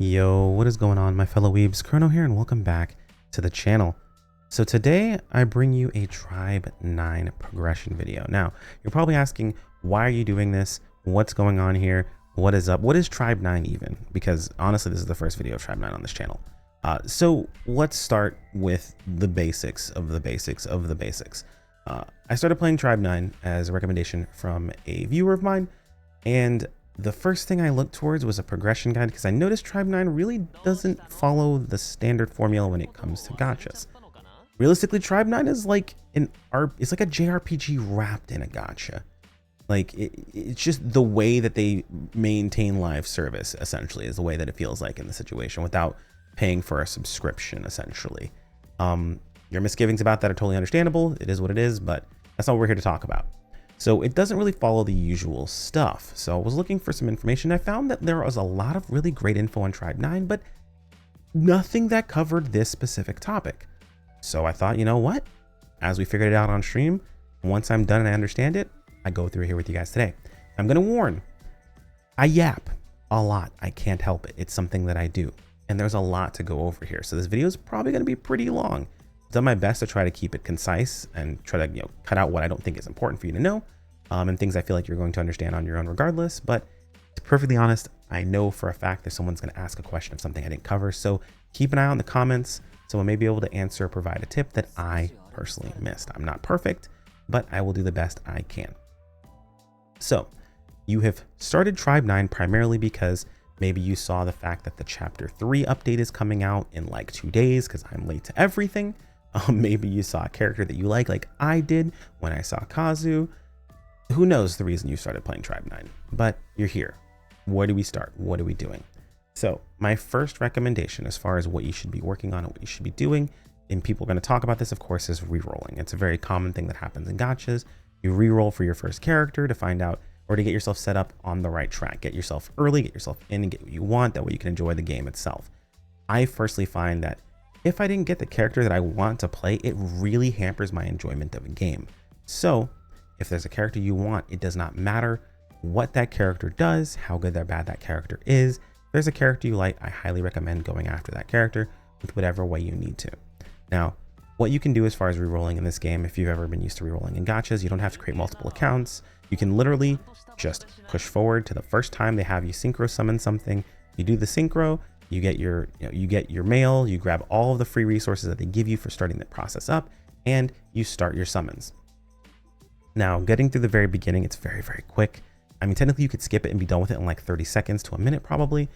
Yo, what is going on, my fellow weebs? Chrono here, and welcome back to the channel. So today I bring you a Tribe 9 progression video. Now, you're probably asking, why are you doing this? What's going on here? What is up? What is Tribe 9 even? Because honestly, this is the first video of Tribe 9 on this channel. So let's start with the basics of the basics of the basics. I started playing Tribe 9 as a recommendation from a viewer of mine, and the first thing I looked towards was a progression guide because I noticed Tribe 9 really doesn't follow the standard formula when it comes to gachas. Realistically, Tribe 9 is like it's like a JRPG wrapped in a gacha. Like it's just the way that they maintain live service essentially is the way that it feels like in the situation without paying for a subscription essentially. Your misgivings about that are totally understandable. It is what it is, but that's not what we're here to talk about. So it doesn't really follow the usual stuff. So I was looking for some information. I found that there was a lot of really great info on Tribe 9, but nothing that covered this specific topic. So I thought, you know what? As we figured it out on stream, once I'm done and I understand it, I go through here with you guys today. I'm going to warn, I yap a lot. I can't help it. It's something that I do. And there's a lot to go over here. So this video is probably going to be pretty long. I've done my best to try to keep it concise and try to cut out what I don't think is important for you to know, and things I feel like you're going to understand on your own regardless. But to be perfectly honest, I know for a fact that someone's going to ask a question of something I didn't cover. So keep an eye on the comments. Someone may be able to answer or provide a tip that I personally missed. I'm not perfect, but I will do the best I can. So you have started Tribe 9 primarily because maybe you saw the fact that the chapter 3 update is coming out in like 2 days because I'm late to everything. Maybe you saw a character that you like I did when I saw Kazu. Who knows the reason you started playing Tribe 9, but you're here. Where do we start? What are we doing? So my first recommendation as far as what you should be working on and what you should be doing, and people are going to talk about this, of course, is rerolling. It's a very common thing that happens in gachas. You reroll for your first character to find out or to get yourself set up on the right track. Get yourself early, get yourself in and get what you want. That way you can enjoy the game itself. I personally find that if I didn't get the character that I want to play, it really hampers my enjoyment of a game. So if there's a character you want, it does not matter what that character does, how good or bad that character is. If there's a character you like, I highly recommend going after that character with whatever way you need to. Now, what you can do as far as rerolling in this game, if you've ever been used to rerolling in gachas, you don't have to create multiple accounts. You can literally just push forward to the first time they have you synchro summon something. You do the synchro, you get your mail, you grab all of the free resources that they give you for starting the process up, and you start your summons. Now, getting through the very beginning, it's very, very quick. I mean, technically you could skip it and be done with it in like 30 seconds to a minute probably,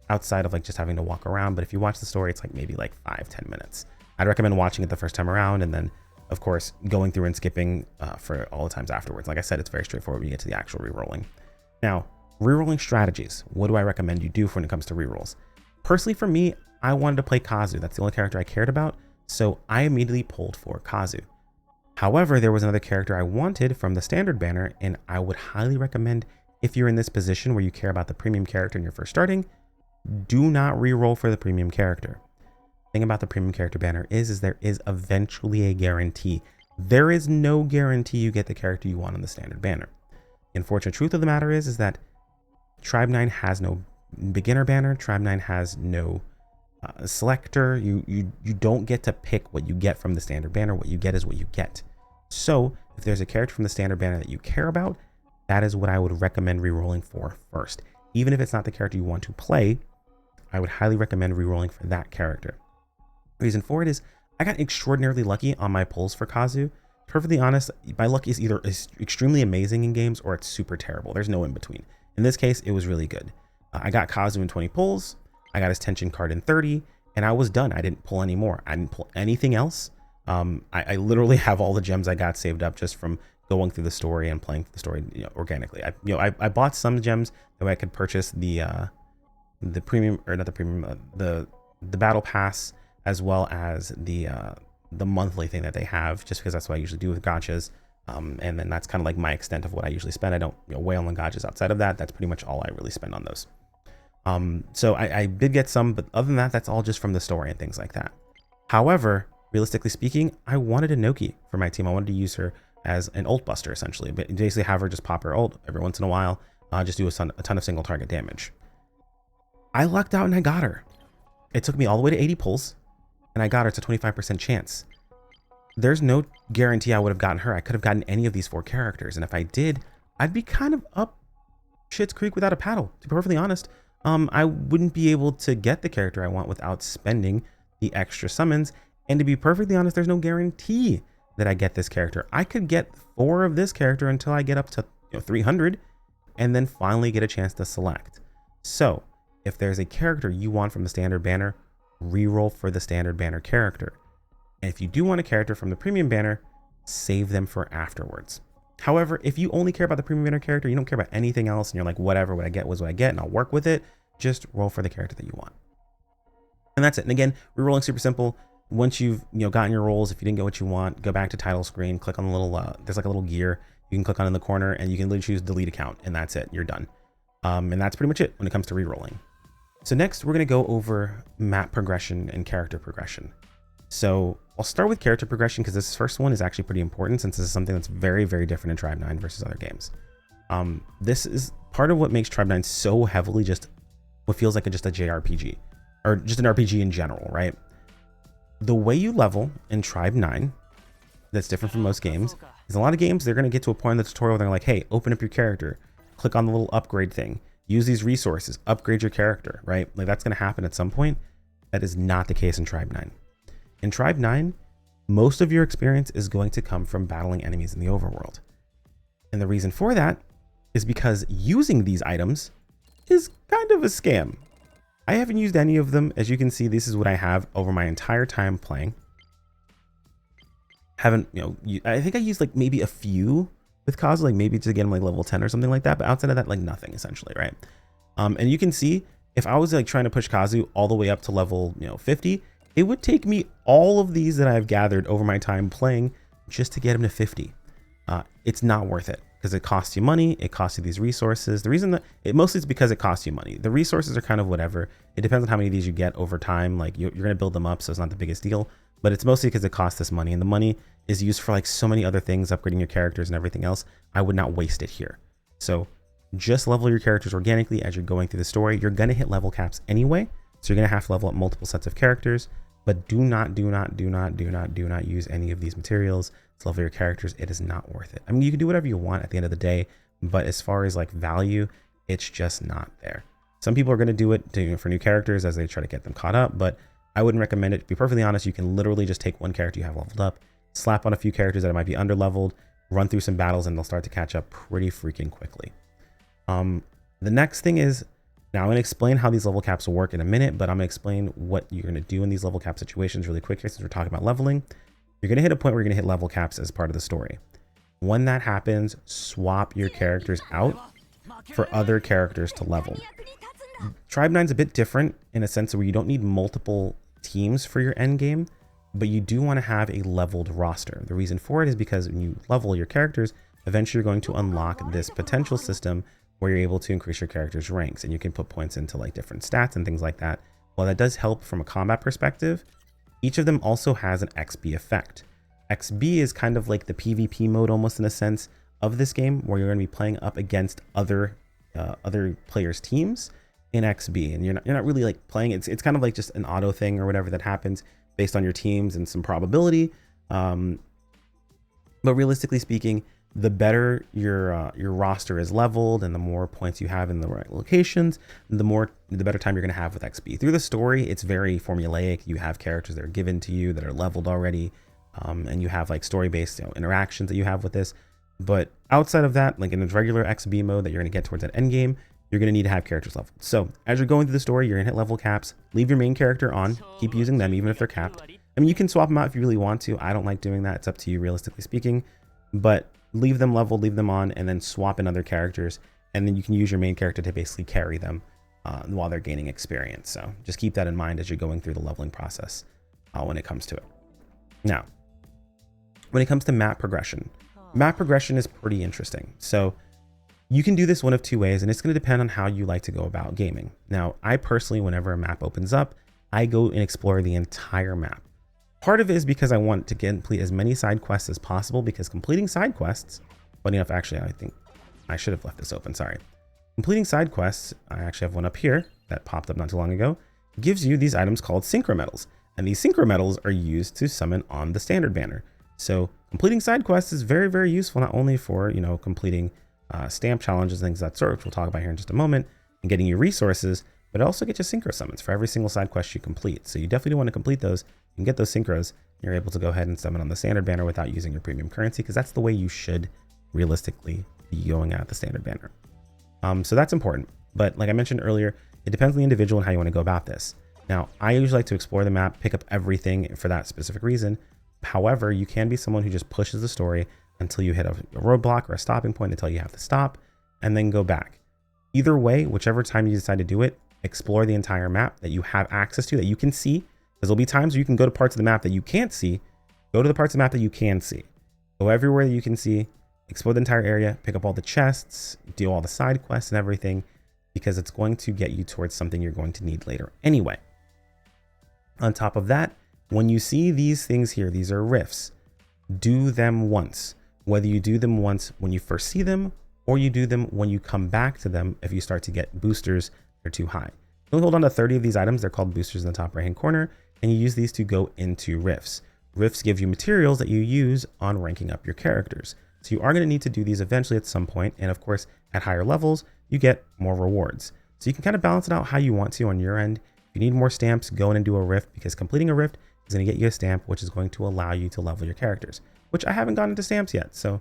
outside of like just having to walk around. But if you watch the story, it's like maybe like 5-10 minutes. I'd recommend watching it the first time around and then, of course, going through and skipping for all the times afterwards. Like I said, it's very straightforward when you get to the actual rerolling. Now, rerolling strategies. What do I recommend you do when it comes to rerolls? Personally, for me, I wanted to play Kazu. That's the only character I cared about. So I immediately pulled for Kazu. However, there was another character I wanted from the standard banner, and I would highly recommend if you're in this position where you care about the premium character and you're first starting, do not reroll for the premium character. The thing about the premium character banner is there is eventually a guarantee. There is no guarantee you get the character you want on the standard banner. The unfortunate truth of the matter is that Tribe 9 has no beginner banner. Tribe 9 has no selector. You don't get to pick what you get from the standard banner. What you get is what you get. So if there's a character from the standard banner that you care about, that is what I would recommend rerolling for first. Even if it's not the character you want to play, I would highly recommend rerolling for that character. The reason for it is I got extraordinarily lucky on my pulls for Kazu. Perfectly honest, my luck is either extremely amazing in games or it's super terrible. There's no in between. In this case, it was really good. I got Kazu in 20 pulls. I got his tension card in 30, and I was done. I didn't pull any more. I didn't pull anything else. I literally have all the gems I got saved up just from going through the story and playing the story organically. I bought some gems that way I could purchase the premium, or not the premium, the battle pass, as well as the monthly thing that they have, just because that's what I usually do with gachas. And then that's kind of like my extent of what I usually spend. I don't wail on gachas outside of that. That's pretty much all I really spend on those. So I did get some, but other than that, that's all just from the story and things like that. However, realistically speaking, I wanted a Noki for my team. I wanted to use her as an ult buster, essentially, but basically have her just pop her ult every once in a while, just do a ton of single target damage. I lucked out and I got her. It took me all the way to 80 pulls and I got her. It's a 25% chance. There's no guarantee I would have gotten her. I could have gotten any of these 4 characters. And if I did, I'd be kind of up shit's creek without a paddle, to be perfectly honest. I wouldn't be able to get the character I want without spending the extra summons. And to be perfectly honest, there's no guarantee that I get this character. I could get 4 of this character until I get up to 300 and then finally get a chance to select. So if there's a character you want from the standard banner, reroll for the standard banner character. And if you do want a character from the premium banner, save them for afterwards. However, if you only care about the premium banner character, you don't care about anything else, and you're like, whatever, what I get was what I get, and I'll work with it, just roll for the character that you want. And that's it. And again, rerolling super simple. Once you've gotten your rolls, if you didn't get what you want, go back to title screen, click on the little, there's like a little gear you can click on in the corner, and you can literally choose delete account, and that's it. You're done. And that's pretty much it when it comes to rerolling. So next, we're going to go over map progression and character progression. So I'll start with character progression because this first one is actually pretty important since this is something that's very, very different in Tribe 9 versus other games. This is part of what makes Tribe 9 so heavily just what feels like just a JRPG or just an RPG in general, right? The way you level in Tribe 9 that's different from most games is a lot of games, they're going to get to a point in the tutorial where they're like, hey, open up your character, click on the little upgrade thing, use these resources, upgrade your character, right? Like that's going to happen at some point. That is not the case in Tribe 9. In Tribe 9, most of your experience is going to come from battling enemies in the overworld. And the reason for that is because using these items is kind of a scam. I haven't used any of them. As you can see, this is what I have over my entire time playing. Haven't, I think I used like maybe a few with Kazu, like maybe to get him like level 10 or something like that. But outside of that, like nothing essentially, right? And you can see if I was like trying to push Kazu all the way up to level 50, it would take me all of these that I've gathered over my time playing just to get him to 50. It's not worth it because it costs you money. It costs you these resources. The reason that it mostly is because it costs you money. The resources are kind of whatever. It depends on how many of these you get over time. Like you're going to build them up, so it's not the biggest deal, but it's mostly because it costs this money, and the money is used for like so many other things, upgrading your characters and everything else. I would not waste it here. So just level your characters organically as you're going through the story. You're going to hit level caps anyway, so you're going to have to level up multiple sets of characters. But do not use any of these materials to level your characters. It is not worth it. I mean, you can do whatever you want at the end of the day, but as far as like value, it's just not there. Some people are going to do it for new characters as they try to get them caught up, but I wouldn't recommend it. To be perfectly honest, you can literally just take one character you have leveled up, slap on a few characters that might be under leveled, run through some battles, and they'll start to catch up pretty freaking quickly. The next thing is, now I'm going to explain how these level caps will work in a minute, but I'm going to explain what you're going to do in these level cap situations really quick here since we're talking about leveling. You're going to hit a point where you're going to hit level caps as part of the story. When that happens, swap your characters out for other characters to level. Tribe 9 is a bit different in a sense where you don't need multiple teams for your end game, but you do want to have a leveled roster. The reason for it is because when you level your characters, eventually you're going to unlock this potential system where you're able to increase your character's ranks, and you can put points into like different stats and things like that. While that does help from a combat perspective, each of them also has an XP effect. XP is kind of like the PvP mode almost in a sense of this game, where you're going to be playing up against other players' teams in XP, and you're not really like playing. It's kind of like just an auto thing or whatever that happens based on your teams and some probability. But realistically speaking, the better your roster is leveled and the more points you have in the right locations, the better time you're going to have with XP. Through the story, it's very formulaic. You have characters that are given to you that are leveled already, and you have like story-based interactions that you have with this. But outside of that, like in the regular XP mode that you're going to get towards that end game, you're going to need to have characters leveled. So as you're going through the story, you're going to hit level caps, leave your main character on, keep using them even if they're capped. I mean, you can swap them out if you really want to. I don't like doing that. It's up to you, realistically speaking, but leave them leveled, leave them on, and then swap in other characters. And then you can use your main character to basically carry them while they're gaining experience. So just keep that in mind as you're going through the leveling process when it comes to it. Now, when it comes to map progression is pretty interesting. So you can do this one of two ways, and it's going to depend on how you like to go about gaming. Now, I personally, whenever a map opens up, I go and explore the entire map. Part of it is because I want to complete as many side quests as possible, because completing side quests, funny enough, actually, I think I should have left this open, sorry. Completing side quests, I actually have one up here. that popped up not too long ago gives you these items called synchro medals. And these synchro medals are used to summon on the standard banner. So completing side quests is very, very useful, not only for, completing stamp challenges and things of that sort, which we'll talk about here in just a moment, and getting you resources, but it also gets you synchro summons for every single side quest you complete. So you definitely want to complete those and get those synchros. You're able to go ahead and summon on the standard banner without using your premium currency, because that's the way you should realistically be going at the standard banner. So that's important. But like I mentioned earlier, it depends on the individual and how you want to go about this. Now, I usually like to explore the map, pick up everything for that specific reason. However, you can be someone who just pushes the story until you hit a roadblock or a stopping point, until you have to stop and then go back. Either way, whichever time you decide to do it, explore the entire map that you have access to, that you can see. Because there'll be times where you can go to parts of the map that you can't see. Go to the parts of the map that you can see. Go everywhere that you can see, explore the entire area, pick up all the chests, do all the side quests and everything, because it's going to get you towards something you're going to need later anyway. On top of that, when you see these things here, these are rifts, do them once. Whether you do them once when you first see them, or you do them when you come back to them if you start to get boosters that are too high. You only hold on to 30 of these items. They're called boosters in the top right hand corner, and you use these to go into rifts. Rifts give you materials that you use on ranking up your characters. So you are going to need to do these eventually at some point, and of course at higher levels you get more rewards. So you can kind of balance it out how you want to on your end. If you need more stamps, go in and do a rift, because completing a rift is going to get you a stamp, which is going to allow you to level your characters, which I haven't gotten into stamps yet. So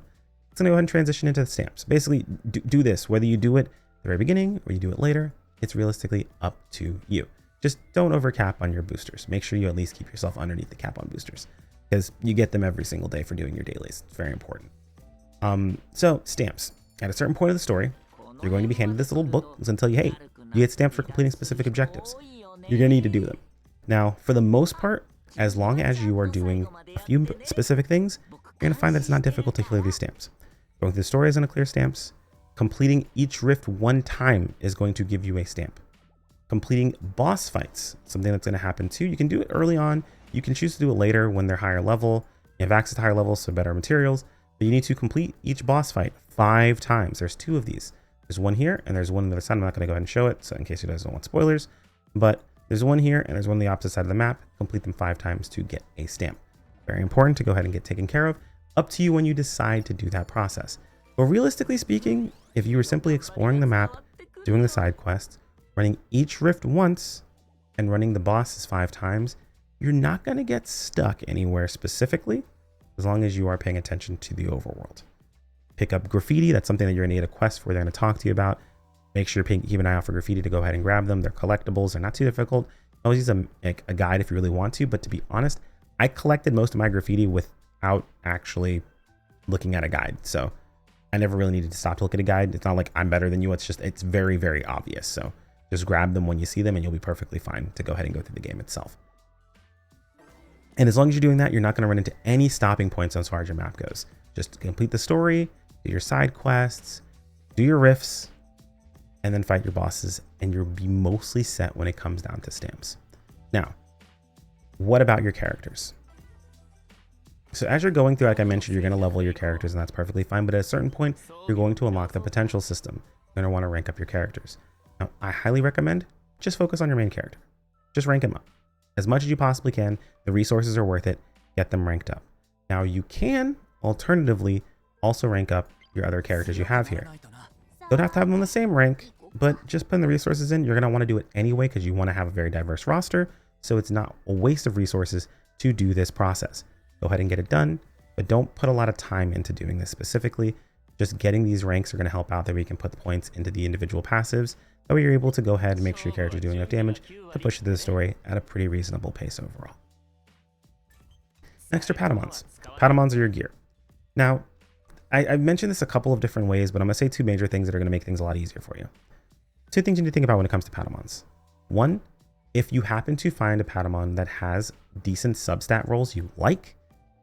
it's going to go ahead and transition into the stamps. Basically, do this, whether you do it at the very beginning or you do it later, it's realistically up to you. Just don't overcap on your boosters. Make sure you at least keep yourself underneath the cap on boosters, because you get them every single day for doing your dailies. It's very important. So stamps. At a certain point of the story, you're going to be handed this little book that's going to tell you, hey, you get stamps for completing specific objectives. You're going to need to do them. Now, for the most part, as long as you are doing a few specific things, you're going to find that it's not difficult to clear these stamps. Going through the story is going to clear stamps. Completing each rift one time is going to give you a stamp. Completing boss fights, something that's going to happen too. You can do it early on. You can choose to do it later when they're higher level. You have access to higher levels, so better materials. But you need to complete each boss fight 5 times. There's 2 of these. There's one here and there's one on the other side. I'm not going to go ahead and show it, so in case you guys don't want spoilers. But there's one here and there's one on the opposite side of the map. Complete them 5 times to get a stamp. Very important to go ahead and get taken care of. Up to you when you decide to do that process. But realistically speaking, if you were simply exploring the map, doing the side quests, running each rift once, and running the bosses 5 times, you're not going to get stuck anywhere specifically, as long as you are paying attention to the overworld. Pick up graffiti. That's something that you're going to get a quest for. They're going to talk to you about. Make sure you keep an eye out for graffiti to go ahead and grab them. They're collectibles. They're not too difficult. Always use a guide if you really want to. But to be honest, I collected most of my graffiti without actually looking at a guide. So I never really needed to stop to look at a guide. It's not like I'm better than you. It's very, very obvious. So just grab them when you see them and you'll be perfectly fine to go ahead and go through the game itself. And as long as you're doing that, you're not going to run into any stopping points as far as your map goes. Just complete the story, do your side quests, do your rifts, and then fight your bosses, and you'll be mostly set when it comes down to stamps. Now, what about your characters? So as you're going through, like I mentioned, you're going to level your characters, and that's perfectly fine. But at a certain point, you're going to unlock the potential system. You're going to want to rank up your characters. Now, I highly recommend just focus on your main character. Just rank him up as much as you possibly can. The resources are worth it. Get them ranked up. Now, you can alternatively also rank up your other characters you have here. Don't have to have them on the same rank, but just putting the resources in, you're going to want to do it anyway because you want to have a very diverse roster. So it's not a waste of resources to do this process. Go ahead and get it done, but don't put a lot of time into doing this specifically. Just getting these ranks are going to help out that we can put the points into the individual passives. That way you're able to go ahead and make sure your character is doing enough damage to push through the story at a pretty reasonable pace overall. Next are Padamons. Padamons are your gear. Now, I've mentioned this a couple of different ways, but I'm going to say 2 major things that are going to make things a lot easier for you. 2 things you need to think about when it comes to Padamons. 1, if you happen to find a Padamon that has decent substat rolls you like,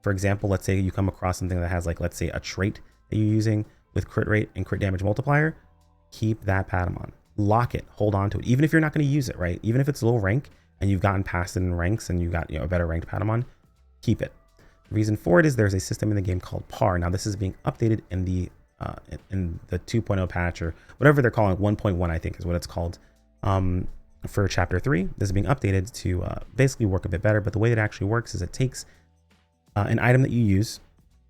for example, let's say you come across something that has, like, let's say a trait that you're using with crit rate and crit damage multiplier, keep that Padamon. Lock it, hold on to it, even if you're not going to use it, right? Even if it's low rank and you've gotten past it in ranks and you got, a better ranked Padamon, keep it. The reason for it is there's a system in the game called par. Now this is being updated in the 2.0 patch, or whatever they're calling it, 1.1 I think is what it's called, for chapter 3, this is being updated to basically work a bit better. But the way that it actually works is it takes an item that you use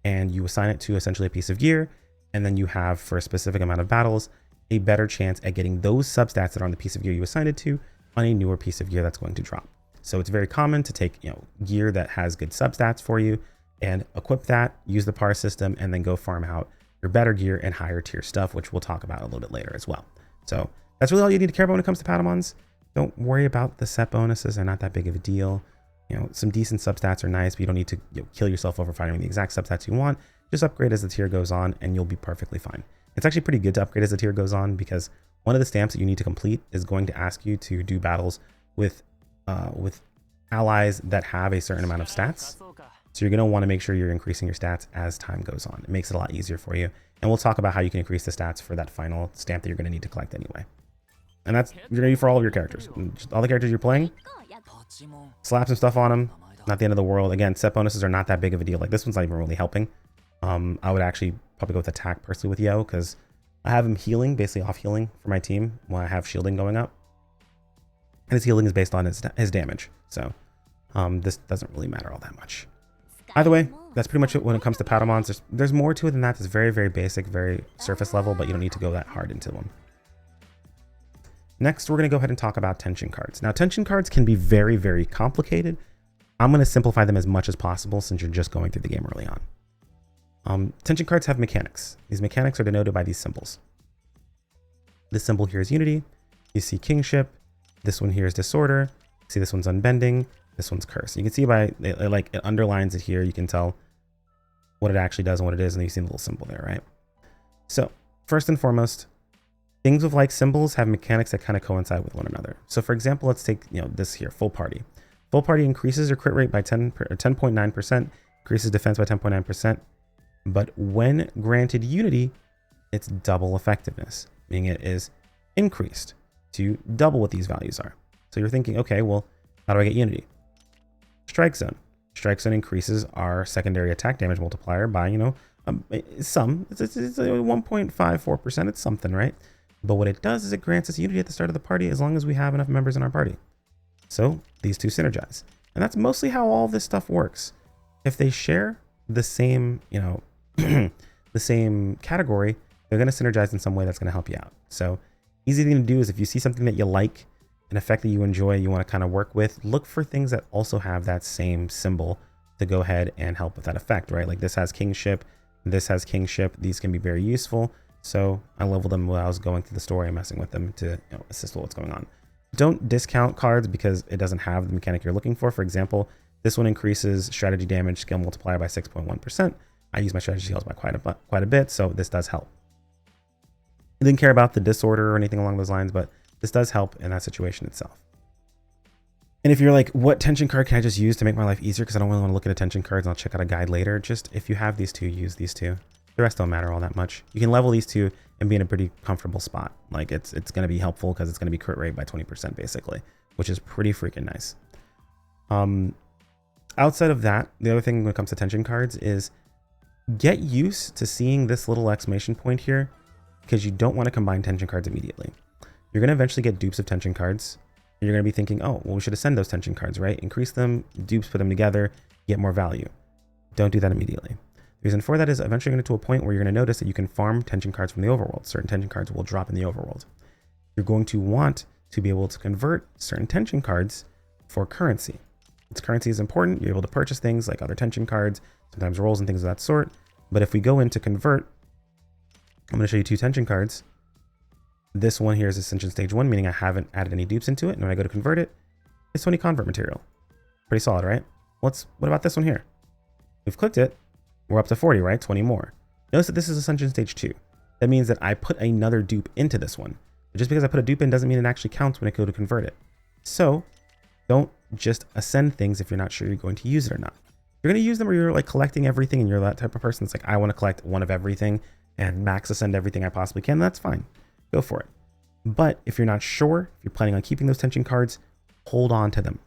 and you assign it to essentially a piece of gear. And then you have, for a specific amount of battles, a better chance at getting those substats that are on the piece of gear you assigned it to on a newer piece of gear that's going to drop. So it's very common to take, gear that has good substats for you and equip that, use the par system, and then go farm out your better gear and higher tier stuff, which we'll talk about a little bit later as well. So that's really all you need to care about when it comes to Padamons. Don't worry about the set bonuses. They're not that big of a deal. Some decent substats are nice, but you don't need to kill yourself over finding the exact substats you want. Just upgrade as the tier goes on and you'll be perfectly fine. It's actually pretty good to upgrade as the tier goes on because one of the stamps that you need to complete is going to ask you to do battles with allies that have a certain amount of stats. So you're going to want to make sure you're increasing your stats as time goes on. It makes it a lot easier for you. And we'll talk about how you can increase the stats for that final stamp that you're going to need to collect anyway. And that's you're going to do for all of your characters. Just all the characters you're playing, slap some stuff on them. Not the end of the world. Again, set bonuses are not that big of a deal. Like this one's not even really helping. I would actually probably go with attack personally with Yo because I have him healing, basically off healing for my team while I have shielding going up. And his healing is based on his damage. So this doesn't really matter all that much. Either way, that's pretty much it when it comes to Padamons. There's more to it than that. It's very, very basic, very surface level, but you don't need to go that hard into them. Next, we're going to go ahead and talk about tension cards. Now, tension cards can be very, very complicated. I'm going to simplify them as much as possible since you're just going through the game early on. Tension cards have mechanics. These mechanics are denoted by these symbols. This symbol here is unity. You see kingship. This one here is disorder. See, this one's unbending. This one's curse. You can see by it underlines it here. You can tell what it actually does and what it is. And you see the little symbol there, right? So first and foremost, things with like symbols have mechanics that kind of coincide with one another. So for example, let's take, this here, full party. Full party increases your crit rate by 10.9%, increases defense by 10.9%. But when granted unity, it's double effectiveness, meaning it is increased to double what these values are. So you're thinking, okay, well, how do I get unity? Strike zone. Strike zone increases our secondary attack damage multiplier by, it's a 1.54%. It's something, right? But what it does is it grants us unity at the start of the party as long as we have enough members in our party. So these two synergize. And that's mostly how all this stuff works. If they share the same, the same category, they're going to synergize in some way that's going to help you out. So easy thing to do is if you see something that you like, an effect that you enjoy, you want to kind of work with, look for things that also have that same symbol to go ahead and help with that effect, right? Like this has kingship, this has kingship. These can be very useful. So I leveled them while I was going through the story and messing with them to assist with what's going on. Don't discount cards because it doesn't have the mechanic you're looking for. For example, this one increases strategy damage skill multiplier by 6.1%. I use my strategy skills by quite a bit, so this does help. I didn't care about the disorder or anything along those lines, but this does help in that situation itself. And if you're like, what tension card can I just use to make my life easier? Because I don't really want to look at attention cards and I'll check out a guide later. Just if you have these two, use these two. The rest don't matter all that much. You can level these two and be in a pretty comfortable spot. Like it's going to be helpful because it's going to be crit rate by 20% basically, which is pretty freaking nice. Outside of that, the other thing when it comes to tension cards is get used to seeing this little exclamation point here because you don't want to combine tension cards immediately. You're going to eventually get dupes of tension cards. And you're going to be thinking, oh, well, we should ascend those tension cards, right? Increase them, dupes, put them together, get more value. Don't do that immediately. The reason for that is eventually you're going to get to a point where you're going to notice that you can farm tension cards from the overworld. Certain tension cards will drop in the overworld. You're going to want to be able to convert certain tension cards for currency. Its currency is important. You're able to purchase things like other tension cards, sometimes rolls and things of that sort. But if we go into convert, I'm going to show you two tension cards. This one here is Ascension Stage 1, meaning I haven't added any dupes into it. And when I go to convert it, it's 20 convert material. Pretty solid, right? What about this one here? We've clicked it. We're up to 40, right? 20 more. Notice that this is Ascension Stage 2. That means that I put another dupe into this one. But just because I put a dupe in doesn't mean it actually counts when I go to convert it. So don't just ascend things if you're not sure you're going to use it or not. You're going to use them or you're like collecting everything and you're that type of person that's like, I want to collect one of everything and max ascend everything I possibly can. That's fine. Go for it. But if you're not sure, if you're planning on keeping those tension cards, hold on to them.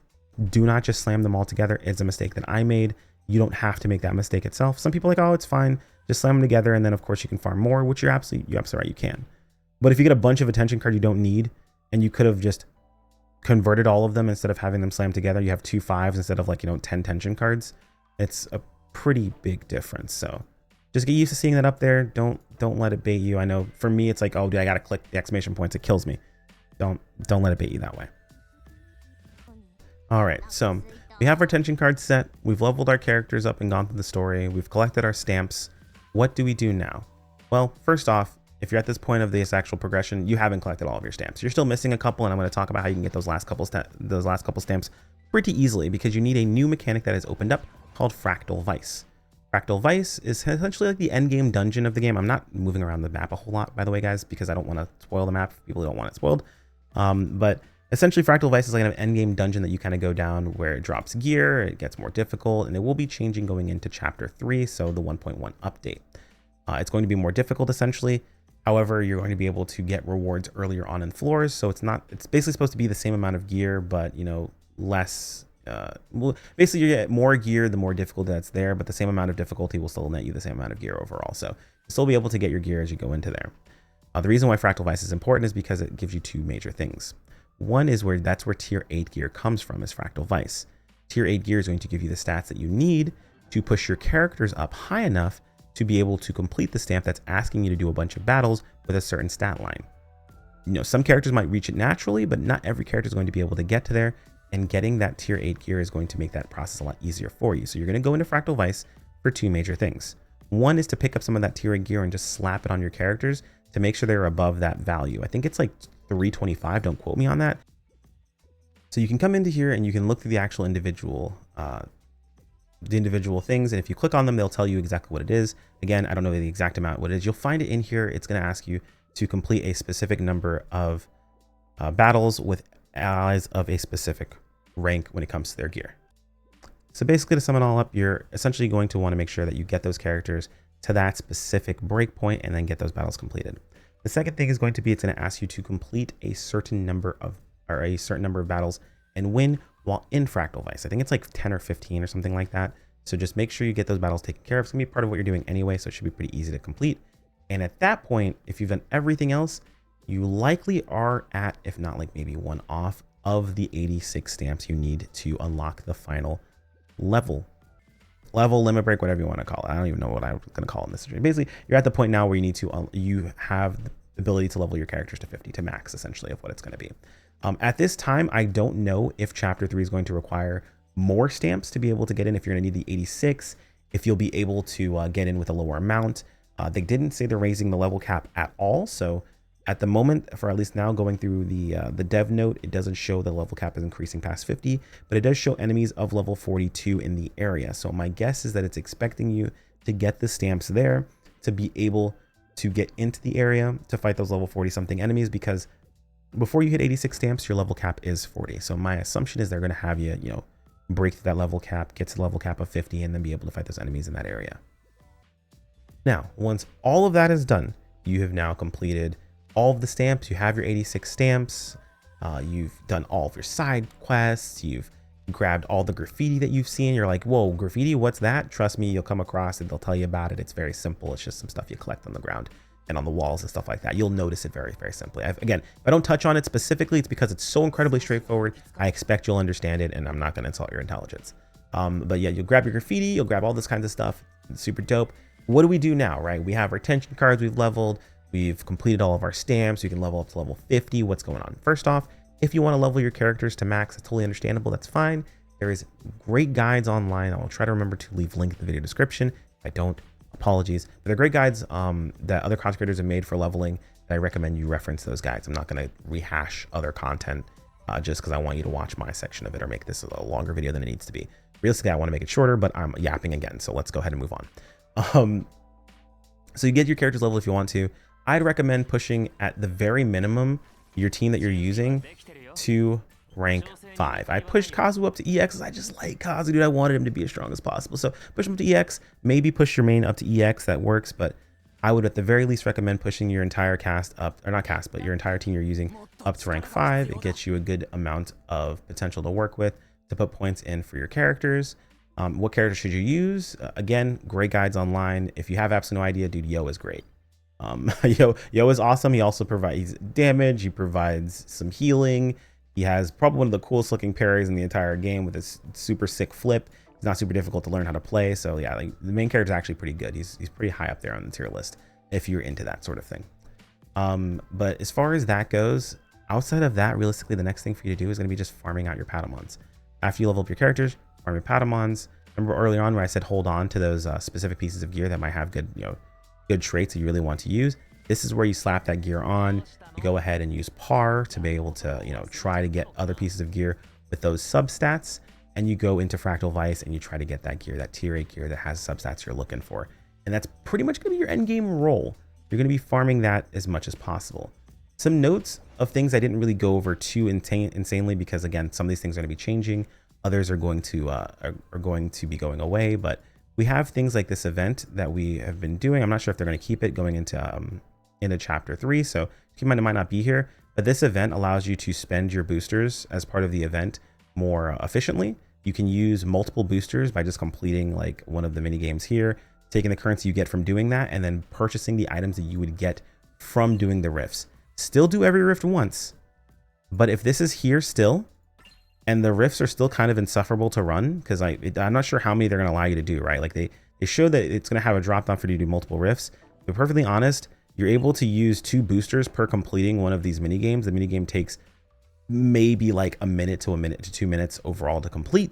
Do not just slam them all together. It's a mistake that I made. You don't have to make that mistake itself. Some people are like, oh, it's fine. Just slam them together. And then of course you can farm more, which you're absolutely right. You can. But if you get a bunch of attention card you don't need, and you could have just converted all of them, instead of having them slammed together, you have 2 5s instead of, like, 10 tension cards. It's a pretty big difference. So just get used to seeing that up there. Don't let it bait you. I know for me, it's like, oh, dude, I gotta click the exclamation points. It kills me. Don't let it bait you that way. All right, so we have our tension cards set. We've leveled our characters up and gone through the story. We've collected our stamps. What do we do now? Well, first off, if you're at this point of this actual progression, you haven't collected all of your stamps. You're still missing a couple, and I'm going to talk about how you can get those last couple stamps pretty easily, because you need a new mechanic that has opened up called Fractal Vice. Fractal Vice is essentially like the endgame dungeon of the game. I'm not moving around the map a whole lot, by the way, guys, because I don't want to spoil the map. People don't want it spoiled. But essentially, Fractal Vice is like an endgame dungeon that you kind of go down, where it drops gear, it gets more difficult, and it will be changing going into Chapter 3, so the 1.1 update. It's going to be more difficult, essentially. However, you're going to be able to get rewards earlier on in floors, so it's basically supposed to be the same amount of gear, but, less. Well, basically, you get more gear the more difficult that's there, but the same amount of difficulty will still net you the same amount of gear overall. So you'll still be able to get your gear as you go into there. The reason why Fractal Vice is important is because it gives you 2 major things. One is that's where tier 8 gear comes from, is Fractal Vice. Tier 8 gear is going to give you the stats that you need to push your characters up high enough to be able to complete the stamp that's asking you to do a bunch of battles with a certain stat line. Some characters might reach it naturally, but not every character is going to be able to get to there, and getting that tier 8 gear is going to make that process a lot easier for you. So you're going to go into Fractal Vice for 2 major things. One is to pick up some of that tier 8 gear and just slap it on your characters to make sure they're above that value. I think it's like 325, don't quote me on that. So you can come into here and you can look through the actual individual things, and if you click on them, they'll tell you exactly what it is. Again, I don't know the exact amount what it is. You'll find it in here. It's going to ask you to complete a specific number of battles with allies of a specific rank when it comes to their gear. So basically, to sum it all up, you're essentially going to want to make sure that you get those characters to that specific breakpoint and then get those battles completed. The second thing is going to be, it's going to ask you to complete a certain number of battles and win while in Fractal Vice. I think it's like 10 or 15 or something like that. So just make sure you get those battles taken care of. It's gonna be part of what you're doing anyway, so it should be pretty easy to complete. And at that point, if you've done everything else, you likely are at, if not like maybe 1 off of the 86 stamps you need to unlock the final level, limit break, whatever you want to call it. I don't even know what I'm going to call it in this situation. Basically, you're at the point now where you have the ability to level your characters to 50, to max, essentially, of what it's going to be. At this time, I don't know if Chapter 3 is going to require more stamps to be able to get in, if you're going to need the 86, if you'll be able to get in with a lower amount. They didn't say they're raising the level cap at all, so at the moment, for at least now, going through the dev note, it doesn't show the level cap is increasing past 50, but it does show enemies of level 42 in the area. So my guess is that it's expecting you to get the stamps there to be able to get into the area to fight those level 40 something enemies, because before you hit 86 stamps, your level cap is 40. So my assumption is they're going to have you, break through that level cap, get to the level cap of 50, and then be able to fight those enemies in that area. Now, once all of that is done, you have now completed all of the stamps. You have your 86 stamps. You've done all of your side quests. You've grabbed all the graffiti that you've seen. You're like, whoa, graffiti, what's that? Trust me, you'll come across it. They'll tell you about it. It's very simple. It's just some stuff you collect on the ground and on the walls and stuff like that. You'll notice it very, very simply. Again, if I don't touch on it specifically, it's because it's so incredibly straightforward. I expect you'll understand it, and I'm not going to insult your intelligence. But yeah, you'll grab your graffiti. You'll grab all this kinds of stuff. It's super dope. What do we do now, right? We have our tension cards we've leveled. We've completed all of our stamps. You can level up to level 50. What's going on? First off, if you want to level your characters to max, it's totally understandable. That's fine. There is great guides online. I will try to remember to leave link in the video description. If I don't, apologies. But they're great guides that other content creators have made for leveling, and I recommend you reference those guides. I'm not going to rehash other content just because I want you to watch my section of it or make this a longer video than it needs to be. Realistically, I want to make it shorter, but I'm yapping again. So let's go ahead and move on. So you get your characters leveled if you want to. I'd recommend pushing at the very minimum your team that you're using to rank 5. I pushed Kazu up to EX because I just like Kazu, dude. I wanted him to be as strong as possible. So push him up to EX, maybe push your main up to EX, that works, but I would at the very least recommend pushing your entire cast up, or not cast, but your entire team you're using up to rank 5. It gets you a good amount of potential to work with to put points in for your characters. What character should you use? Again, great guides online. If you have absolutely no idea, dude, Yo is great. Yo is awesome. He also provides damage. He provides some healing. He has probably one of the coolest looking parries in the entire game with this super sick flip. He's not super difficult to learn how to play. So yeah, like the main character is actually pretty good. He's pretty high up there on the tier list if you're into that sort of thing. But as far as that goes, outside of that, realistically, the next thing for you to do is going to be just farming out your Padamons. After you level up your characters, farm your Padamons. Remember earlier on where I said hold on to those specific pieces of gear that might have good, good traits that you really want to use. This is where you slap that gear on. You go ahead and use par to be able to, try to get other pieces of gear with those substats. And you go into Fractal Vice and you try to get that gear, that tier 8 gear that has substats you're looking for. And that's pretty much going to be your end game role. You're going to be farming that as much as possible. Some notes of things I didn't really go over too insanely because, again, some of these things are going to be changing. Others are going to be going away. But we have things like this event that we have been doing. I'm not sure if they're going to keep it going into chapter 3. So keep in mind it might not be here. But this event allows you to spend your boosters as part of the event more efficiently. You can use multiple boosters by just completing like one of the mini games here, taking the currency you get from doing that, and then purchasing the items that you would get from doing the rifts. Still do every rift once, but if this is here still, and the rifts are still kind of insufferable to run, because I'm not sure how many they're going to allow you to do, right? Like they show that it's going to have a drop down for you to do multiple rifts. To be perfectly honest, you're able to use 2 boosters per completing one of these mini games. The mini game takes maybe like a minute to 2 minutes overall to complete.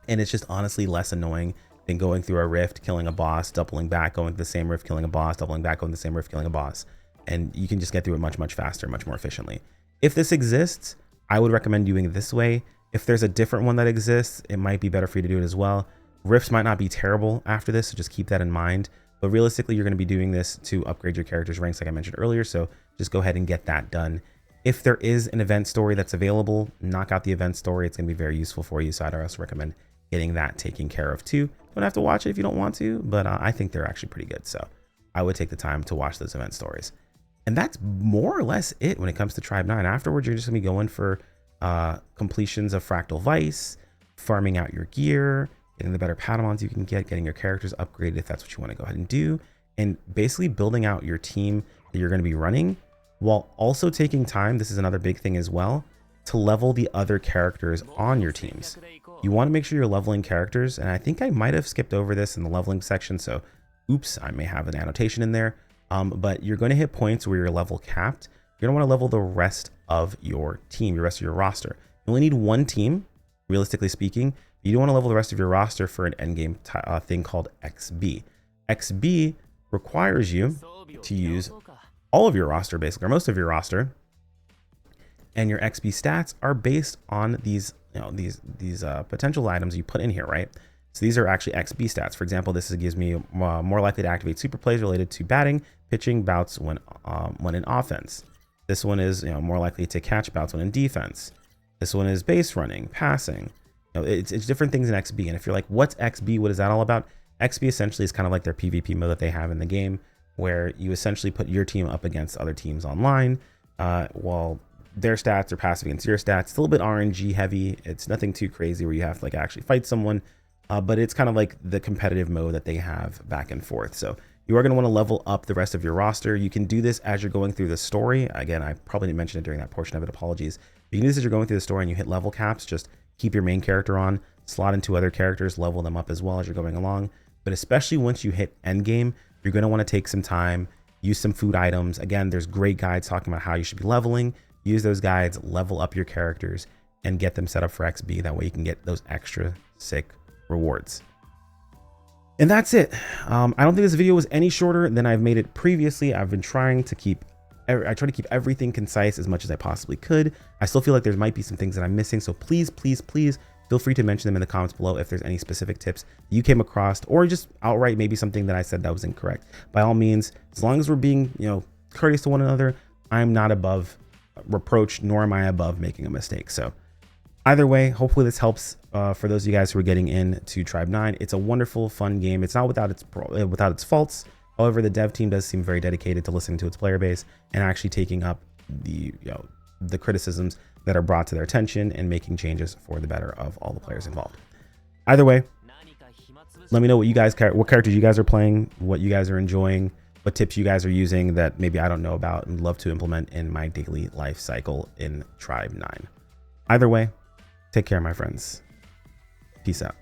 And it's just honestly less annoying than going through a rift, killing a boss, doubling back, going to the same rift, killing a boss, doubling back, going to the same rift, killing a boss. And you can just get through it much, much faster, much more efficiently. If this exists, I would recommend doing it this way. If there's a different one that exists, it might be better for you to do it as well. Rifts might not be terrible after this, so just keep that in mind. But realistically, you're going to be doing this to upgrade your character's ranks like I mentioned earlier, so just go ahead and get that done. If there is an event story that's available, knock out the event story. It's going to be very useful for you, so I'd also recommend getting that taken care of too. Don't have to watch it if you don't want to, but I think they're actually pretty good, so I would take the time to watch those event stories. And that's more or less it when it comes to Tribe 9. Afterwards, you're just going to be going for completions of Fractal Vice, farming out your gear, getting the better Padamons you can get, getting your characters upgraded if that's what you want to go ahead and do, and basically building out your team that you're going to be running, while also taking time, this is another big thing as well, to level the other characters on your teams. You want to make sure you're leveling characters, and I think I might have skipped over this in the leveling section, so oops, I may have an annotation in there. But you're going to hit points where you're level capped. You're going to want to level the rest of your team, the rest of your roster. You only need one team, realistically speaking. You don't want to level the rest of your roster for an endgame thing called XB. XB requires you to use all of your roster, basically, or most of your roster. And your XP stats are based on these, these potential items you put in here, right? So these are actually XP stats. For example, this gives me more likely to activate super plays related to batting, pitching, bouts when in offense. This one is more likely to catch bouts when in defense. This one is base running, passing. It's different things in XB. And if you're like, what's XB? What is that all about? XB essentially is kind of like their PvP mode that they have in the game, where you essentially put your team up against other teams online, while their stats are passive against your stats. It's a little bit RNG heavy. It's nothing too crazy where you have to like actually fight someone. But it's kind of like the competitive mode that they have back and forth. So you are going to want to level up the rest of your roster. You can do this as you're going through the story. Again, I probably didn't mention it during that portion of it. Apologies. You can do this as you're going through the story and you hit level caps. Just keep your main character on, slot into other characters, level them up as well as you're going along. But especially once you hit endgame, you're going to want to take some time, use some food items. Again, there's great guides talking about how you should be leveling. Use those guides, level up your characters, and get them set up for XB. That way you can get those extra sick rewards. And that's it. I don't think this video was any shorter than I've made it previously. I've been trying to keep everything concise as much as I possibly could. I still feel like there might be some things that I'm missing, so please feel free to mention them in the comments below if there's any specific tips you came across, or just outright maybe something that I said that was incorrect. By all means, as long as we're being courteous to one another, I'm not above reproach, nor am I above making a mistake. So either way, hopefully this helps for those of you guys who are getting into Tribe 9. It's a wonderful, fun game. It's not without its faults. However, the dev team does seem very dedicated to listening to its player base and actually taking up the criticisms that are brought to their attention and making changes for the better of all the players involved. Either way, let me know what characters you guys are playing, what you guys are enjoying. what tips you guys are using that maybe I don't know about and love to implement in my daily life cycle in Tribe 9. Either way, take care, my friends. Peace out.